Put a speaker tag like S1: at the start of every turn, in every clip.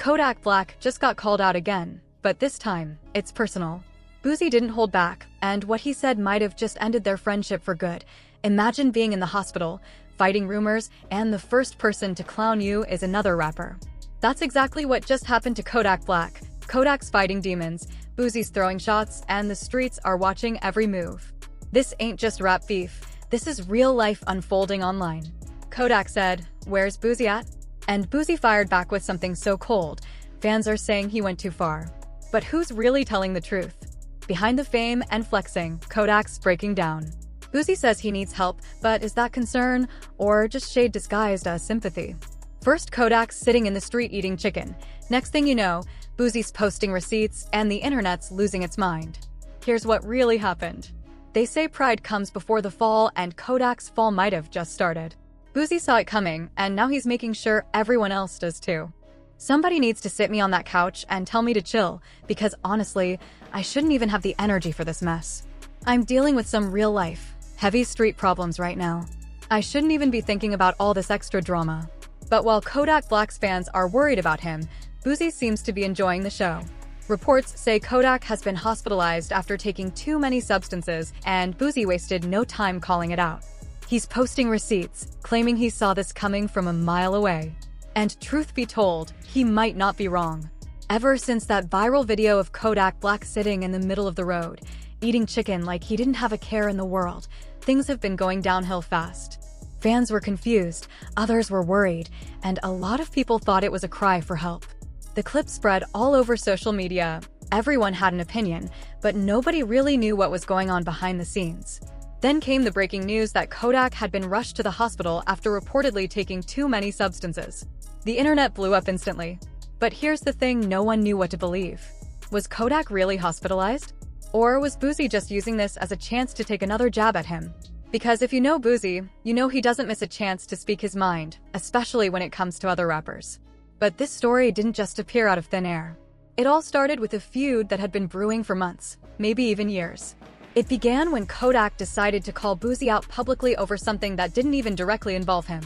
S1: Kodak Black just got called out again, but this time, it's personal. Boosie didn't hold back, and what he said might have just ended their friendship for good. Imagine being in the hospital, fighting rumors, and the first person to clown you is another rapper. That's exactly what just happened to Kodak Black. Kodak's fighting demons, Boosie's throwing shots, and the streets are watching every move. This ain't just rap beef, this is real life unfolding online. Kodak said, "Where's Boosie at?" And Boosie fired back with something so cold, fans are saying he went too far. But who's really telling the truth? Behind the fame and flexing, Kodak's breaking down. Boosie says he needs help, but is that concern, or just shade disguised as sympathy? First, Kodak's sitting in the street eating chicken. Next thing you know, Boosie's posting receipts, and the internet's losing its mind. Here's what really happened. They say pride comes before the fall, and Kodak's fall might have just started. Boosie saw it coming, and now he's making sure everyone else does too. Somebody needs to sit me on that couch and tell me to chill, because honestly, I shouldn't even have the energy for this mess. I'm dealing with some real-life, heavy street problems right now. I shouldn't even be thinking about all this extra drama. But while Kodak Black's fans are worried about him, Boosie seems to be enjoying the show. Reports say Kodak has been hospitalized after taking too many substances, and Boosie wasted no time calling it out. He's posting receipts, claiming he saw this coming from a mile away. And truth be told, he might not be wrong. Ever since that viral video of Kodak Black sitting in the middle of the road, eating chicken like he didn't have a care in the world, things have been going downhill fast. Fans were confused, others were worried, and a lot of people thought it was a cry for help. The clip spread all over social media. Everyone had an opinion, but nobody really knew what was going on behind the scenes. Then came the breaking news that Kodak had been rushed to the hospital after reportedly taking too many substances. The internet blew up instantly. But here's the thing, no one knew what to believe. Was Kodak really hospitalized? Or was Boosie just using this as a chance to take another jab at him? Because if you know Boosie, you know he doesn't miss a chance to speak his mind, especially when it comes to other rappers. But this story didn't just appear out of thin air. It all started with a feud that had been brewing for months, maybe even years. It began when Kodak decided to call Boosie out publicly over something that didn't even directly involve him.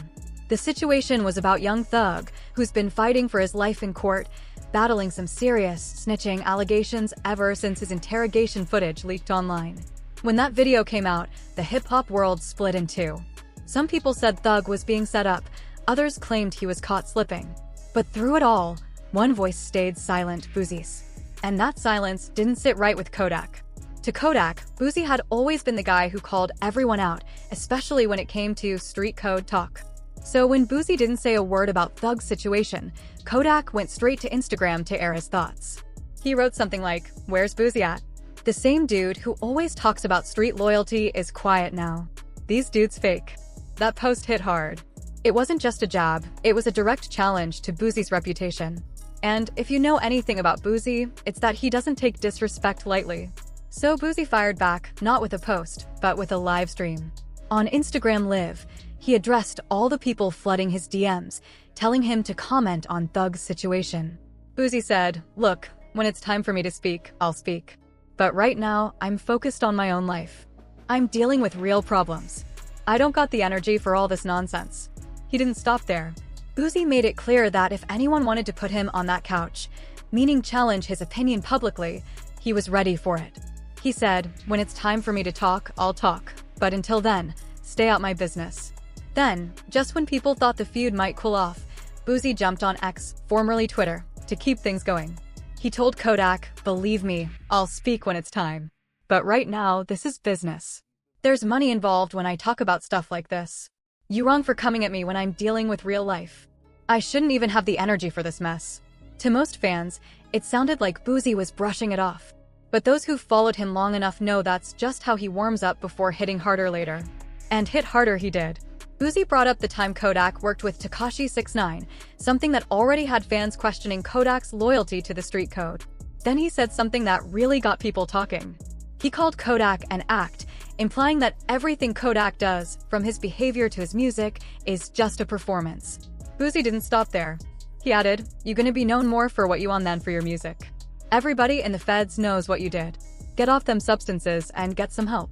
S1: The situation was about young Thug, who's been fighting for his life in court, battling some serious snitching allegations ever since his interrogation footage leaked online. When that video came out, the hip-hop world split in two. Some people said Thug was being set up, others claimed he was caught slipping. But through it all, one voice stayed silent, Boosie's. And that silence didn't sit right with Kodak. To Kodak, Boosie had always been the guy who called everyone out, especially when it came to street code talk. So when Boosie didn't say a word about Thug's situation, Kodak went straight to Instagram to air his thoughts. He wrote something like, "Where's Boosie at? The same dude who always talks about street loyalty is quiet now. These dudes fake." That post hit hard. It wasn't just a jab, it was a direct challenge to Boosie's reputation. And if you know anything about Boosie, it's that he doesn't take disrespect lightly. So Boosie fired back, not with a post, but with a live stream. On Instagram Live, he addressed all the people flooding his DMs, telling him to comment on Thug's situation. Boosie said, "Look, when it's time for me to speak, I'll speak. But right now, I'm focused on my own life. I'm dealing with real problems. I don't got the energy for all this nonsense." He didn't stop there. Boosie made it clear that if anyone wanted to put him on that couch, meaning challenge his opinion publicly, he was ready for it. He said, "When it's time for me to talk, I'll talk. But until then, stay out my business." Then, just when people thought the feud might cool off, Boosie jumped on X, formerly Twitter, to keep things going. He told Kodak, "Believe me, I'll speak when it's time. But right now, this is business. There's money involved when I talk about stuff like this. You're wrong for coming at me when I'm dealing with real life. I shouldn't even have the energy for this mess." To most fans, it sounded like Boosie was brushing it off. But those who've followed him long enough know that's just how he warms up before hitting harder later. And hit harder he did. Boosie brought up the time Kodak worked with Tekashi 6ix9ine, something that already had fans questioning Kodak's loyalty to the street code. Then he said something that really got people talking. He called Kodak an act, implying that everything Kodak does, from his behavior to his music, is just a performance. Boosie didn't stop there. He added, "You gonna be known more for what you on than for your music. Everybody in the feds knows what you did. Get off them substances and get some help."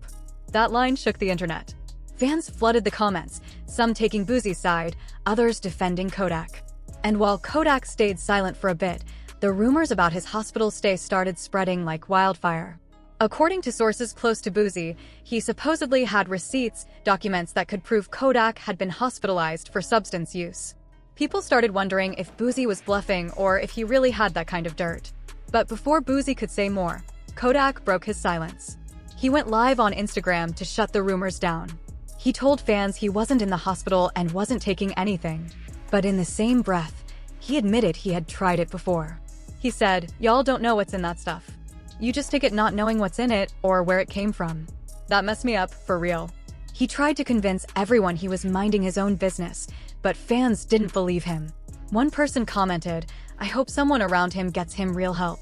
S1: That line shook the internet. Fans flooded the comments, some taking Boosie's side, others defending Kodak. And while Kodak stayed silent for a bit, the rumors about his hospital stay started spreading like wildfire. According to sources close to Boosie, he supposedly had receipts, documents that could prove Kodak had been hospitalized for substance use. People started wondering if Boosie was bluffing or if he really had that kind of dirt. But before Boosie could say more, Kodak broke his silence. He went live on Instagram to shut the rumors down. He told fans he wasn't in the hospital and wasn't taking anything. But in the same breath, he admitted he had tried it before. He said, "Y'all don't know what's in that stuff. You just take it not knowing what's in it or where it came from." That messed me up, for real. He tried to convince everyone he was minding his own business, but fans didn't believe him. One person commented, "I hope someone around him gets him real help.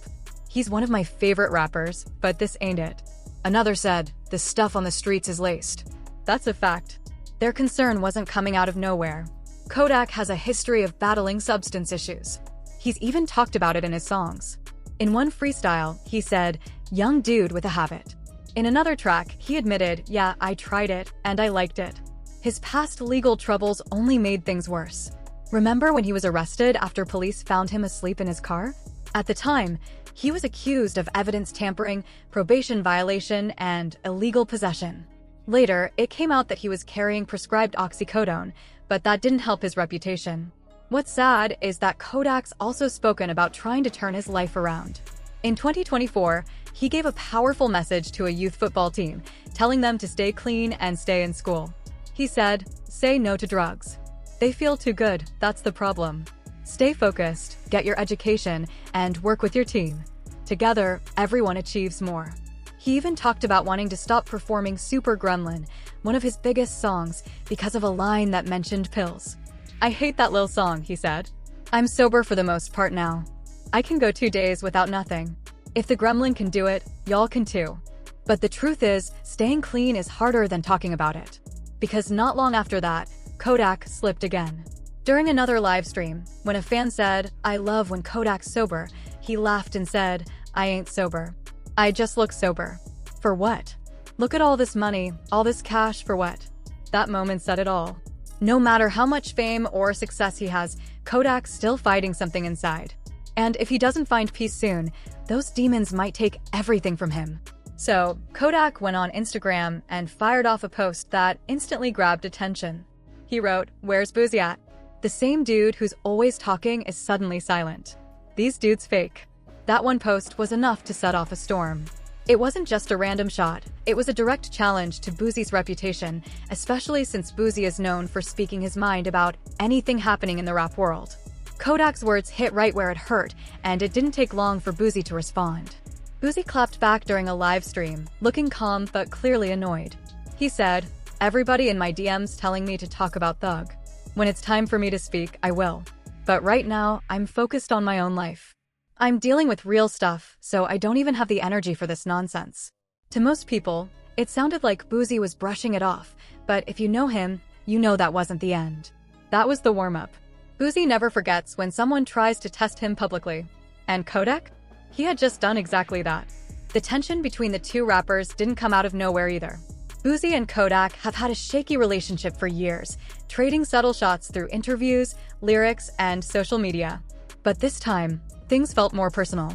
S1: He's one of my favorite rappers, but this ain't it." Another said, "The stuff on the streets is laced." That's a fact. Their concern wasn't coming out of nowhere. Kodak has a history of battling substance issues. He's even talked about it in his songs. In one freestyle, he said, "Young dude with a habit." In another track, he admitted, "Yeah, I tried it, and I liked it." His past legal troubles only made things worse. Remember when he was arrested after police found him asleep in his car? At the time, he was accused of evidence tampering, probation violation, and illegal possession. Later, it came out that he was carrying prescribed oxycodone, but that didn't help his reputation. What's sad is that Kodak's also spoken about trying to turn his life around. In 2024, he gave a powerful message to a youth football team, telling them to stay clean and stay in school. He said, "Say no to drugs. They feel too good, that's the problem. Stay focused, get your education, and work with your team. Together, everyone achieves more." He even talked about wanting to stop performing Super Gremlin, one of his biggest songs, because of a line that mentioned pills. "I hate that little song," he said. "I'm sober for the most part now. I can go 2 days without nothing. If the Gremlin can do it, y'all can too." But the truth is, staying clean is harder than talking about it. Because not long after that, Kodak slipped again. During another live stream, when a fan said, "I love when Kodak's sober," he laughed and said, "I ain't sober. I just look sober." For what? Look at all this money, all this cash for what? That moment said it all. No matter how much fame or success he has, Kodak's still fighting something inside. And if he doesn't find peace soon, those demons might take everything from him. So, Kodak went on Instagram and fired off a post that instantly grabbed attention. He wrote, "Where's Boosie at? The same dude who's always talking is suddenly silent. These dudes fake." That one post was enough to set off a storm. It wasn't just a random shot, it was a direct challenge to Boosie's reputation, especially since Boosie is known for speaking his mind about anything happening in the rap world. Kodak's words hit right where it hurt, and it didn't take long for Boosie to respond. Boosie clapped back during a live stream, looking calm but clearly annoyed. He said, "Everybody in my DMs telling me to talk about Thug. When it's time for me to speak, I will. But right now, I'm focused on my own life. I'm dealing with real stuff, so I don't even have the energy for this nonsense." To most people, it sounded like Boosie was brushing it off, but if you know him, you know that wasn't the end. That was the warm-up. Boosie never forgets when someone tries to test him publicly. And Kodak? He had just done exactly that. The tension between the two rappers didn't come out of nowhere either. Boosie and Kodak have had a shaky relationship for years, trading subtle shots through interviews, lyrics, and social media. But this time, things felt more personal.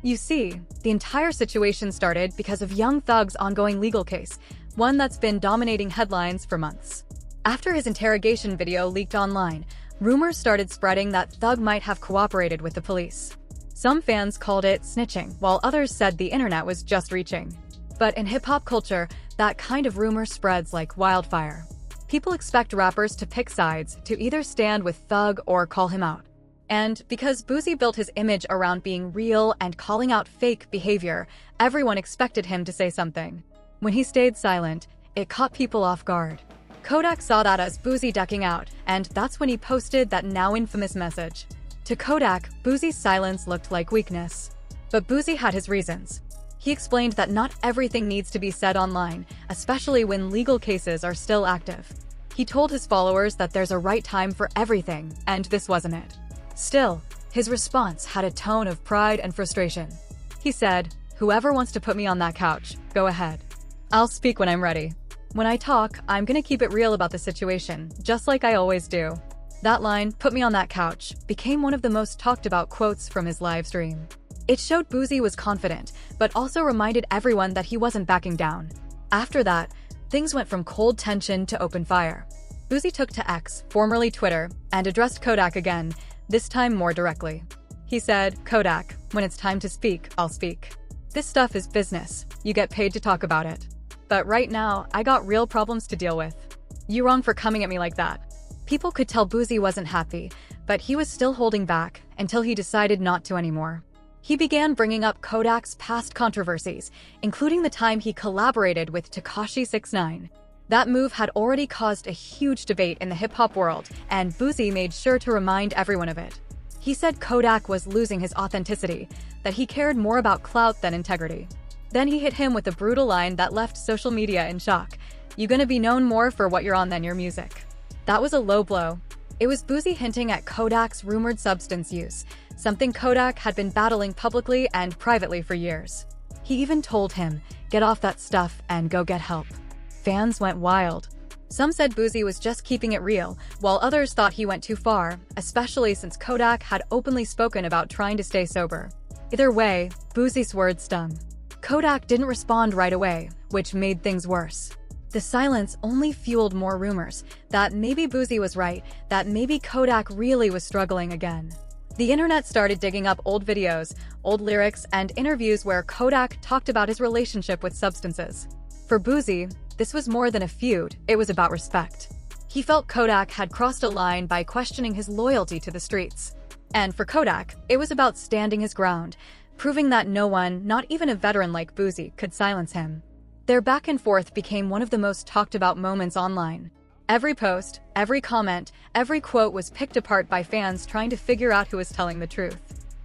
S1: You see, the entire situation started because of Young Thug's ongoing legal case, one that's been dominating headlines for months. After his interrogation video leaked online, rumors started spreading that Thug might have cooperated with the police. Some fans called it snitching, while others said the internet was just reaching. But in hip-hop culture, that kind of rumor spreads like wildfire. People expect rappers to pick sides, to either stand with Thug or call him out. And because Boosie built his image around being real and calling out fake behavior, everyone expected him to say something. When he stayed silent, it caught people off guard. Kodak saw that as Boosie ducking out, and that's when he posted that now infamous message. To Kodak, Boosie's silence looked like weakness. But Boosie had his reasons. He explained that not everything needs to be said online, especially when legal cases are still active. He told his followers that there's a right time for everything, and this wasn't it. Still, his response had a tone of pride and frustration. He said, "Whoever wants to put me on that couch, go ahead. I'll speak when I'm ready. When I talk, I'm gonna keep it real about the situation, just like I always do. That line, "Put me on that couch," became one of the most talked about quotes from his live stream. It showed Boosie was confident, but also reminded everyone that he wasn't backing down. After that, things went from cold tension to open fire. Boosie took to X, formerly Twitter, and addressed Kodak again, this time more directly. He said, "Kodak, when it's time to speak, I'll speak. This stuff is business. You get paid to talk about it. But right now, I got real problems to deal with. You wrong for coming at me like that." People could tell Boosie wasn't happy, but he was still holding back until he decided not to anymore. He began bringing up Kodak's past controversies, including the time he collaborated with Tekashi 6ix9ine. That move had already caused a huge debate in the hip-hop world, and Boosie made sure to remind everyone of it. He said Kodak was losing his authenticity, that he cared more about clout than integrity. Then he hit him with a brutal line that left social media in shock. "You gonna be known more for what you're on than your music." That was a low blow. It was Boosie hinting at Kodak's rumored substance use, something Kodak had been battling publicly and privately for years. He even told him, "Get off that stuff and go get help." Fans went wild. Some said Boosie was just keeping it real, while others thought he went too far, especially since Kodak had openly spoken about trying to stay sober. Either way, Boosie's words stung. Kodak didn't respond right away, which made things worse. The silence only fueled more rumors that maybe Boosie was right, that maybe Kodak really was struggling again. The internet started digging up old videos, old lyrics, and interviews where Kodak talked about his relationship with substances. For Boosie, this was more than a feud, it was about respect. He felt Kodak had crossed a line by questioning his loyalty to the streets. And for Kodak, it was about standing his ground, proving that no one, not even a veteran like Boosie, could silence him. Their back and forth became one of the most talked about moments online. Every post, every comment, every quote was picked apart by fans trying to figure out who was telling the truth.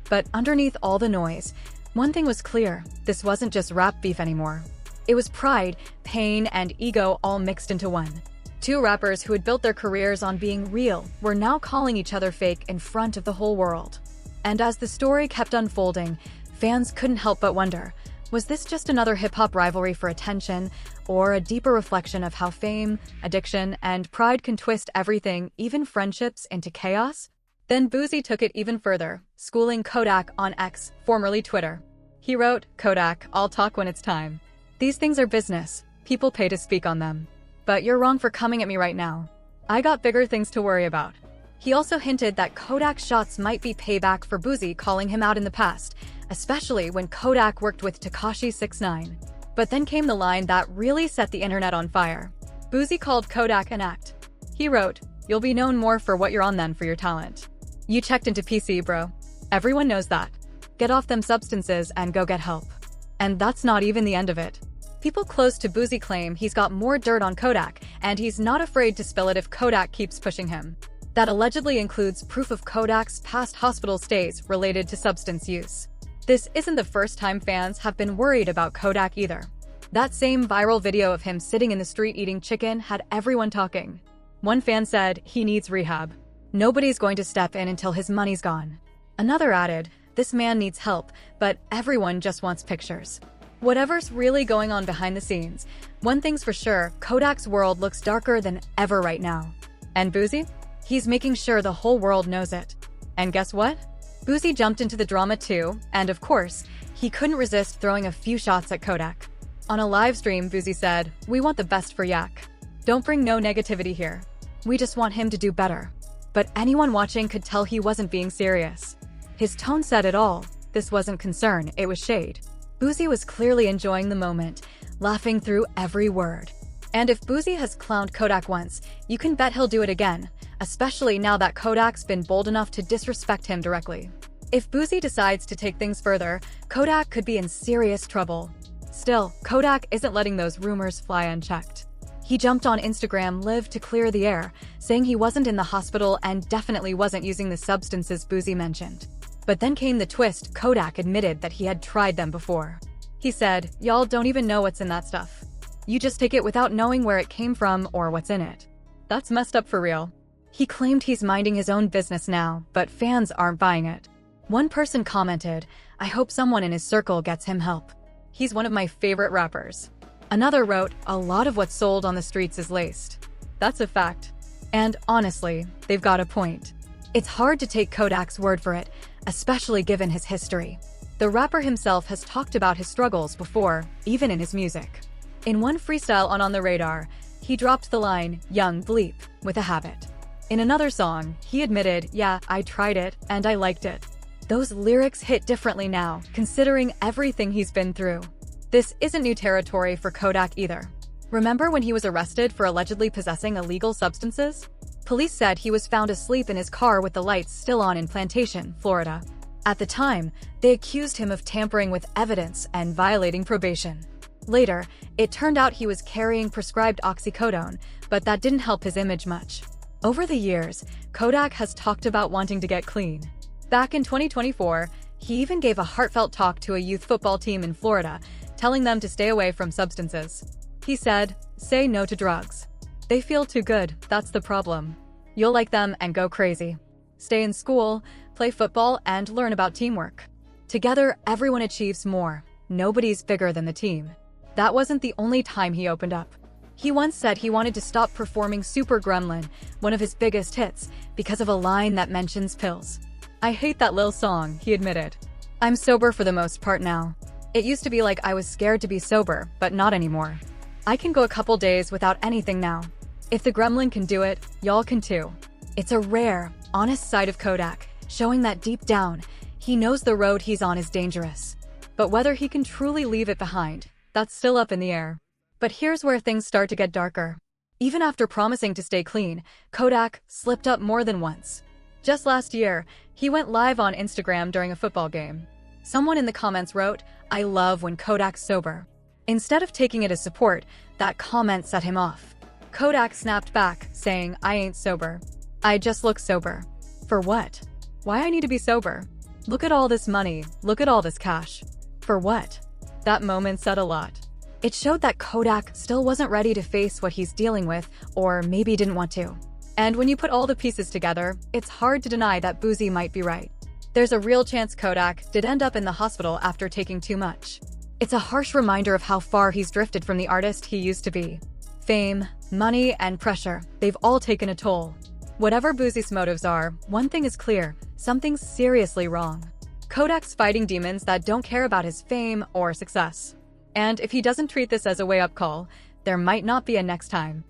S1: But underneath all the noise, one thing was clear: this wasn't just rap beef anymore. It was pride, pain, and ego all mixed into one. Two rappers who had built their careers on being real were now calling each other fake in front of the whole world. And as the story kept unfolding, fans couldn't help but wonder, was this just another hip-hop rivalry for attention, or a deeper reflection of how fame, addiction, and pride can twist everything, even friendships, into chaos? Then Boosie took it even further, schooling Kodak on X, formerly Twitter. He wrote, "Kodak, I'll talk when it's time. These things are business. People pay to speak on them. But you're wrong for coming at me right now. I got bigger things to worry about." He also hinted that Kodak's shots might be payback for Boosie calling him out in the past, especially when Kodak worked with Tekashi 6ix9ine. But then came the line that really set the internet on fire. Boosie called Kodak an act. He wrote, "You'll be known more for what you're on than for your talent. You checked into PC, bro. Everyone knows that. Get off them substances and go get help." And that's not even the end of it. People close to Boosie claim he's got more dirt on Kodak, and he's not afraid to spill it if Kodak keeps pushing him. That allegedly includes proof of Kodak's past hospital stays related to substance use. This isn't the first time fans have been worried about Kodak either. That same viral video of him sitting in the street eating chicken had everyone talking. One fan said, "He needs rehab. Nobody's going to step in until his money's gone." Another added, "This man needs help, but everyone just wants pictures." Whatever's really going on behind the scenes, one thing's for sure, Kodak's world looks darker than ever right now. And Boosie? He's making sure the whole world knows it. And guess what? Boosie jumped into the drama too, and of course, he couldn't resist throwing a few shots at Kodak. On a live stream, Boosie said, "We want the best for Yak. Don't bring no negativity here. We just want him to do better." But anyone watching could tell he wasn't being serious. His tone said it all. This wasn't concern, it was shade. Boosie was clearly enjoying the moment, laughing through every word. And if Boosie has clowned Kodak once, you can bet he'll do it again, especially now that Kodak's been bold enough to disrespect him directly. If Boosie decides to take things further, Kodak could be in serious trouble. Still, Kodak isn't letting those rumors fly unchecked. He jumped on Instagram Live to clear the air, saying he wasn't in the hospital and definitely wasn't using the substances Boosie mentioned. But then came the twist: Kodak admitted that he had tried them before. He said, "Y'all don't even know what's in that stuff. You just take it without knowing where it came from or what's in it." That's messed up for real. He claimed he's minding his own business now, but fans aren't buying it. One person commented, "I hope someone in his circle gets him help. He's one of my favorite rappers." Another wrote, "A lot of what's sold on the streets is laced." That's a fact. And honestly, they've got a point. It's hard to take Kodak's word for it, especially given his history. The rapper himself has talked about his struggles before, even in his music. In one freestyle on the Radar, he dropped the line, "Young Bleep," with a habit. In another song, he admitted, "Yeah, I tried it, and I liked it." Those lyrics hit differently now, considering everything he's been through. This isn't new territory for Kodak either. Remember when he was arrested for allegedly possessing illegal substances? Police said he was found asleep in his car with the lights still on in Plantation, Florida. At the time, they accused him of tampering with evidence and violating probation. Later, it turned out he was carrying prescribed oxycodone, but that didn't help his image much. Over the years, Kodak has talked about wanting to get clean. Back in 2024, he even gave a heartfelt talk to a youth football team in Florida, telling them to stay away from substances. He said, "Say no to drugs. They feel too good, that's the problem. You'll like them and go crazy. Stay in school, play football, and learn about teamwork. Together, everyone achieves more. Nobody's bigger than the team." That wasn't the only time he opened up. He once said he wanted to stop performing Super Gremlin, one of his biggest hits, because of a line that mentions pills. "I hate that little song," he admitted. "I'm sober for the most part now. It used to be like I was scared to be sober, but not anymore. I can go a couple days without anything now. If the Gremlin can do it, y'all can too." It's a rare, honest side of Kodak, showing that deep down, he knows the road he's on is dangerous. But whether he can truly leave it behind, that's still up in the air. But here's where things start to get darker. Even after promising to stay clean, Kodak slipped up more than once. Just last year, he went live on Instagram during a football game. Someone in the comments wrote, "I love when Kodak's sober." Instead of taking it as support, that comment set him off. Kodak snapped back, saying, "I ain't sober. I just look sober." For what? Why I need to be sober? Look at all this money, look at all this cash. For what? That moment said a lot. It showed that Kodak still wasn't ready to face what he's dealing with, or maybe didn't want to. And when you put all the pieces together, it's hard to deny that Boosie might be right. There's a real chance Kodak did end up in the hospital after taking too much. It's a harsh reminder of how far he's drifted from the artist he used to be. Fame, money, and pressure, they've all taken a toll. Whatever Boosie's motives are, one thing is clear, something's seriously wrong. Kodak's fighting demons that don't care about his fame or success. And if he doesn't treat this as a wake-up call, there might not be a next time.